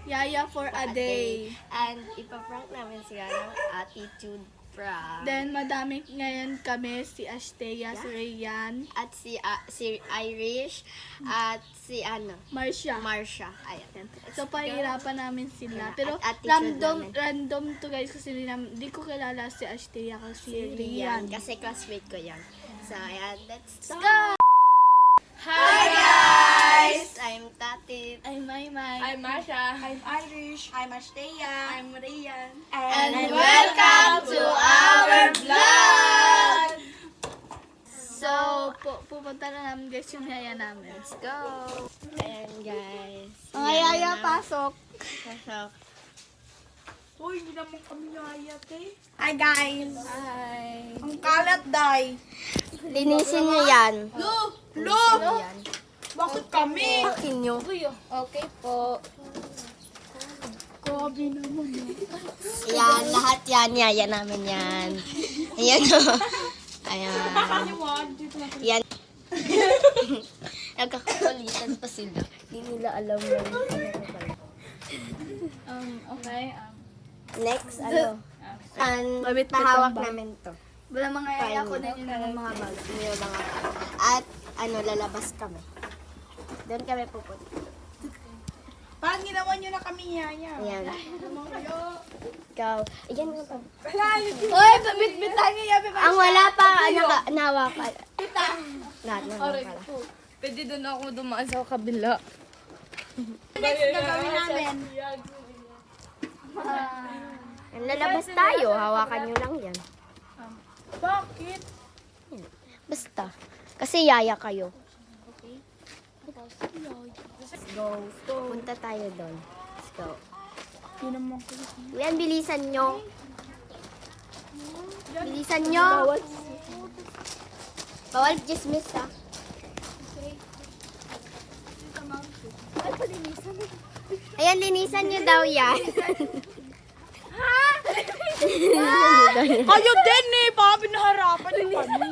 Yaya for a day. And ipaprank namin sila ng attitude prank. Then, madami ngayon kami, si Astea, si Rayan, At si Irish, at si Marcia. Marsha. Ayan. So, pahirapan namin sila. Ayan, Pero, at attitude namin. random to guys, kasi di ko kilala si Astea kasi Si Rayan. Rian. Kasi classmate ko yan. So, ayan. Let's Go! go! Hi guys! I'm Tatit. I'm Maymay. I'm Masha. I'm Irish. I'm Astea. I'm Rayan. And welcome to our vlog! So, pupunta na namin guys yung yaya namin. Let's go! Ayan guys. Mga yaya, pasok. Pasok. Uy, hindi naman kami nayayat eh. Hi guys. Hi. Ang kalat, day. Linisin niyo yan. Lo! Yan. Bakit kami? Akin nyo. Okay po. Grabe naman eh. Yan, lahat yan. Yaya namin yan. Ayan o. Ayan. Yan. Nagkakakulitan pa sila. Hindi nila alam na yung Okay. Next, ano? Mabit-bit Pahawak ang bag. namin to. Wala mga yaya ko na yun ng mga bag. Yung mga At, lalabas kami. Doon kami pupunta. Parang ginawa nyo na kami yaya. Ayan. Ikaw. Ayan nga pa. Hoy, bit-bitan niya yabi pa. Ang wala pa, nawa pa. Lahat na pala. Pwede doon ako dumaan sa kabila. Next gagawin namin. Lalabas tayo. Hawakan nyo lang yan. Bakit? Basta. Kasi yaya kayo. Let's go. Punta tayo doon. Let's go. Hindi naman ko. Yan, bilisan nyo. Bilisan nyo. Bawal dismiss, ha? Ayan, linisan nyo daw yan. Kayo din eh! Baka pinaharapan yung kami.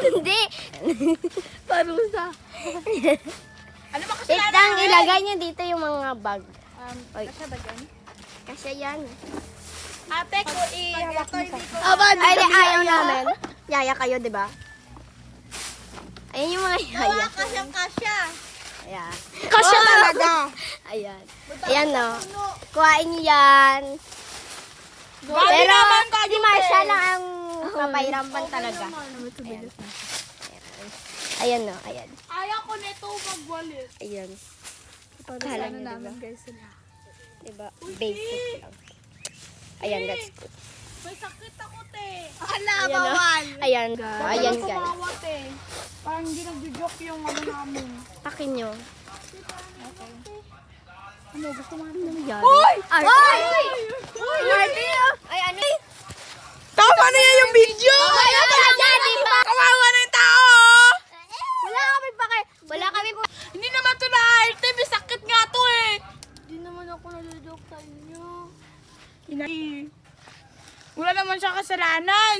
Hindi. Parusa. Ano ba kasi Wait lang, ilagay nyo dito yung mga bag. Oy. Kasya ba dyan? Kasi yan. ate ko ihawak mo sa... Aba, Ay, ayaw namin. Yaya kayo, di ba? Ayan yung mga yaya. Kasyang-kasya. Ayan. Kasya talaga. Ayan. Ayan, no. Kuhain nyo yan. Grabe Pero, naman si Marsha lang ang mapahirapan talaga. Ayan, no. Ayan. Ayaw ko nito magwalit. Ayan. Kala namin guys sila. Diba? Basic lang. Ayan, that's good. May sakit ako, te. Ala, Ayan, no. Ayan. Ayan, guys. Kumawat eh. Parang hindi nagjo-joke yung ano namin. Akin nyo. Ano, gusto mo Yan. Hoy! Ay! Ay, ano? Tama na yan yung video! Kaya talaga, di ba? Kawawa na yung tao! Wala kami po. Hindi naman ito na arte. May sakit nga to eh. Hindi naman ako nalulok sa inyo. Wala naman siya kasalanan.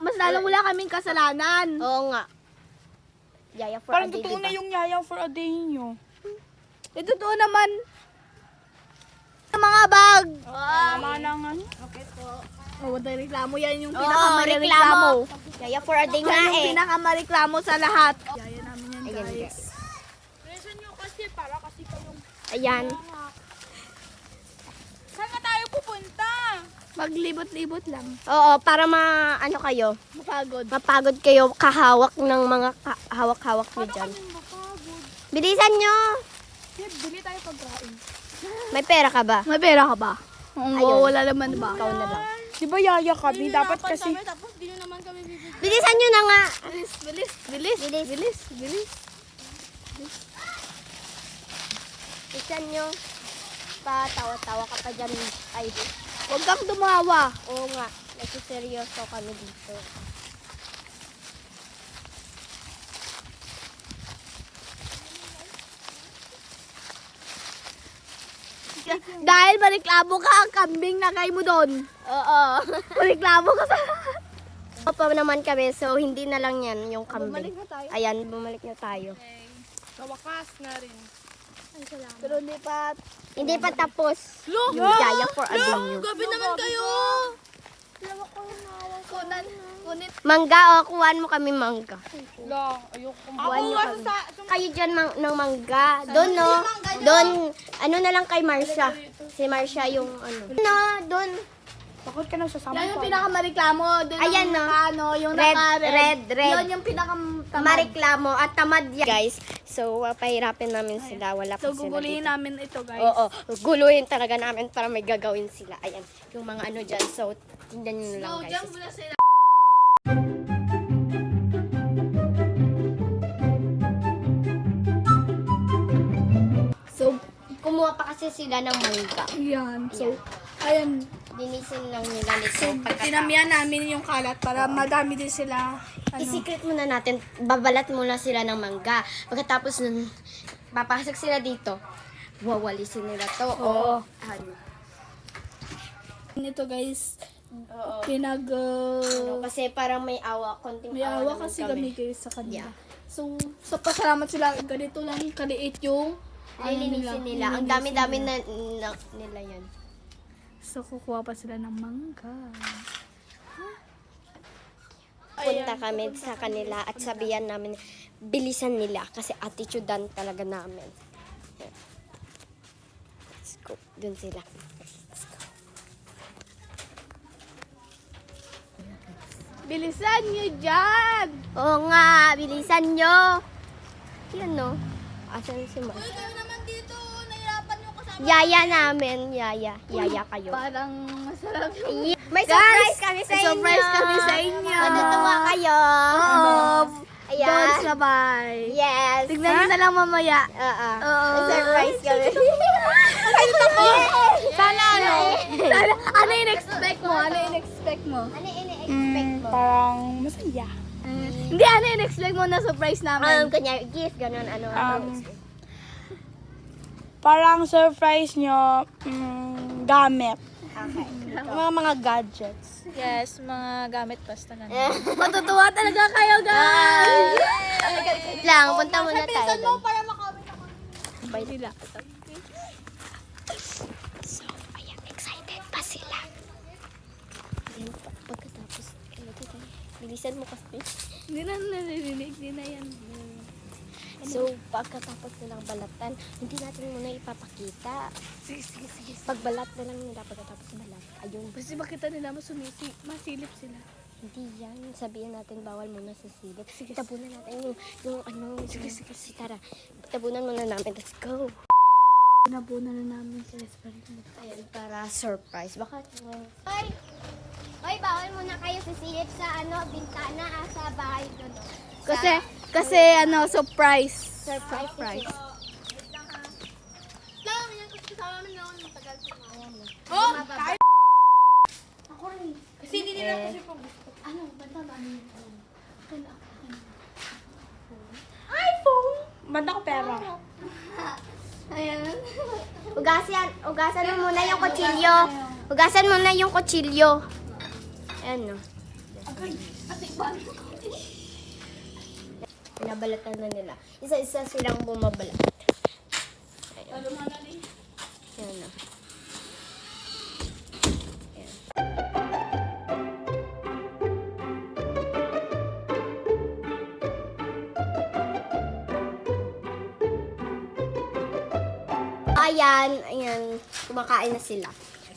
Mas lalong wala kaming kasalanan. Oo nga. Yaya for Parang a day, totoo na diba? yung yayaw for a day nyo. Totoo naman. Mga bag. Tama na nga. Oh, reklamo yan yung Oo, pinakareklamo. Yaya for a day nga Yan yung eh. pinakamareklamo sa lahat. Yaya namin yan Ayan, guys. guys. Reason nyo kasi para kasi kayong... Ayan. Saan ka tayo pupunta? Maglibot-libot lang. Oo, para ano kayo, Mapagod. mapagod kayo kahawak ng mga hawak-hawak nyo dyan. Mapagod. Bilisan nyo! Bili tayo pagkain. May pera ka ba? May pera ka ba? Ayun. Oo, wala naman ba? Ikaw na lang. Di ba yaya kami? Dapat kasi... Tapos di naman kami bibigyan. Bilisan nyo na nga! Bilis. Bilisan nyo. Patawa-tawa ka pa dyan. Ay, Huwag kang tumawa. oo nga. Nagsiseryoso kami dito. Dahil mareklamo ka, ang kambing na kay mo doon. Oo. Mareklamo ka sa... Pa naman kami, so hindi na lang yan yung kambing. na tayo. Ayan, bumalik na tayo. Sa wakas na rin. Pero Hindi pa tapos. Yung Yaya for Adonyo. Gabi naman kayo! kunit. Mangga, kuhaan mo kami mangga. Lang, ayoko. Kuhaan nyo kami. Kayo dyan ng mangga. Doon, no? Doon, ano na lang kay Marsha. Si Marsha yung ano. No, doon. Bakit ka nagsasama Yan yung pinakamareklamo. Doon Ayan, ang no? naka-ano, yung Red, naka-red. red. Yun yung pinakatamad. Mareklamo at tamad yan. Guys, so pahirapin namin sila. Wala So, pa sila gugulihin dito. namin ito, guys. Oo, guluhin talaga namin para may gagawin sila. Ayan, yung mga ano dyan. So, tingnan nyo lang So, guys. dyan muna sila. So, kumuha pa kasi sila ng mangga. Yan. So, ayan. Linisin lang nila nito. Tinamihan namin yung kalat para madami din sila. I-secret muna natin, babalat muna sila ng mangga. Pagkatapos nun, papasok sila dito, wawalisin nila to. Oo. Ano, Ito, guys. Oo. Pinag... Kasi parang may awa, konting may awa naman kasi kami guys sa kanila. Yeah. So, sa pasalamat sila, ganito lang kaliit yung Lilinisin nila. Ang dami-dami na nila yan. So, kukuha pa sila ng mangga. Punta kami sa kanila at sabihan namin, bilisan nila kasi attitudean talaga namin. Let's go. Dun sila. Let's go. Bilisan nyo dyan! Oo nga, bilisan nyo. Yan no. Asan si Mar? Kami naman dito, nahirapan yung kasama. Yaya namin, yaya. Yaya kayo. Parang masarap yung... May surprise kami sa inyo. Surprise kami sa inyo. Matutuwa kayo. Oo. Ayan. Doon sabay. Yes. Tignan nyo na lang mamaya. Oo. Oo. May surprise kami. Sana ano? Ano yung expect mo? Ano yung expect mo? Ano ini-expect mo? Parang masaya. Hindi, ano yung expect mo na surprise namin? Kunyari, gift, ganun, ano. Parang surprise nyo, gamit. Okay. Mga gadgets. Yes, mga gamit basta na. Matutuwa talaga kayo, guys! Wait lang, punta muna tayo doon. Para makawin ako. Sabay nila. So, ayan, excited pa sila. Ayan, pagkatapos, bilisan mo kasi. Hindi na naririnig, hindi na yan. So, pagkatapos nilang balatan, hindi natin muna ipapakita. Sige. Pagbalat na lang nila pagkatapos balat. Ayun. Kasi makita nila masilip sila. Hindi yan. Sabihin natin bawal muna sa silip. Tabunan natin yung ano. Sige. Tara. Tabunan muna namin. Let's go. Nabunan na namin sila sa paligid. Ayan, para surprise. Baka... Hoy, bawal muna kayo sisilip sa ano, bintana sa bahay doon. Kasi ano, surprise. Surprise. Oh! Kasi hindi nila kasi iPhone! Banda ko pera. Ayan. Ugasan mo muna yung kutsilyo. Ugasan mo na yung kutsilyo. Ayan, no. Pinabalatan na nila. Isa-isa silang bumabalat. Ayan. Ayan, no. Ayan. Ayan, kumakain na sila.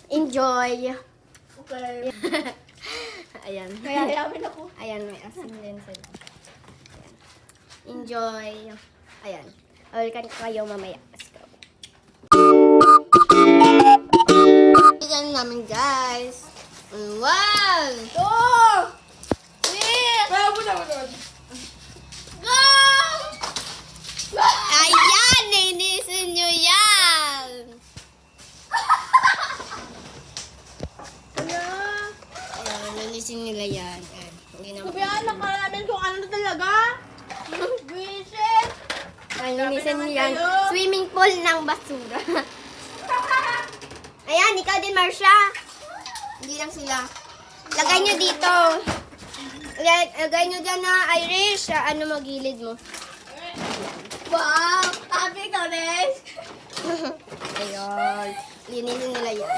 Enjoy! Okay. Ayan. Kaya yamin ako. Ayan, may asin din sila. Ayan. Enjoy! Ayan. Welcome kayo mamaya. Let's go. Ayan namin, guys. Wow! Oh! Go! Ayan! Ninisin nyo yan! Ayan, ninisin nila yan. Ayan, hindi naman. Sabihan na ka namin kung ano talaga. Visit! Ayan, ninisin nyo yan. Swimming pool ng basura. Ayan, ikaw din, Marsha. Hindi lang sila. Lagay nyo dito. Lagay nyo dyan na, Irish. Ano mo, gilid mo. Wow! Happy ka, Besh! Ayun. Linisin nila yan.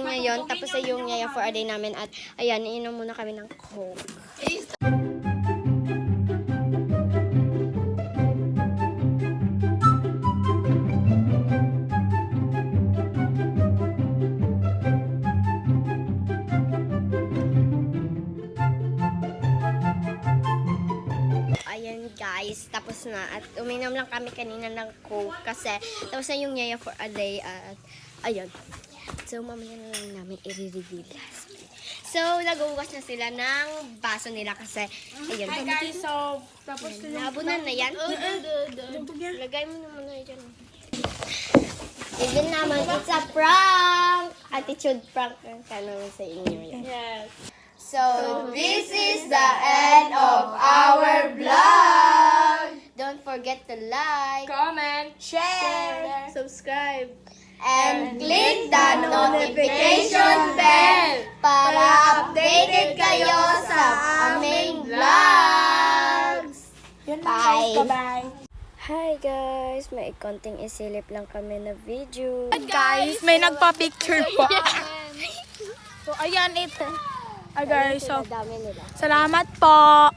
Ngayon, tapos na yung Yaya for a day namin at ayan, iinom muna kami ng Coke. Ayan guys, tapos na. At uminom lang kami kanina ng Coke kasi tapos na yung Yaya for a day at ayun. So mamaya na lang namin i-reveal. So nagugas na sila ng baso nila kasi ayun. Hi guys, so tapos Nabunan na yan. Lagay mo naman na dyan. Even naman, it's a prank! Attitude prank ang naman sa inyo yan. Yes. So, this is the end of our vlog! Don't forget to like, Comment. share, Subscribe. and click the notification bell para updated kayo sa aming vlogs! Bye! Bye-bye. Hi guys! May konting isilip lang kami na video. Guys, may nagpa-picture po. So, ayan ito. Guys, so Dami nila. salamat po.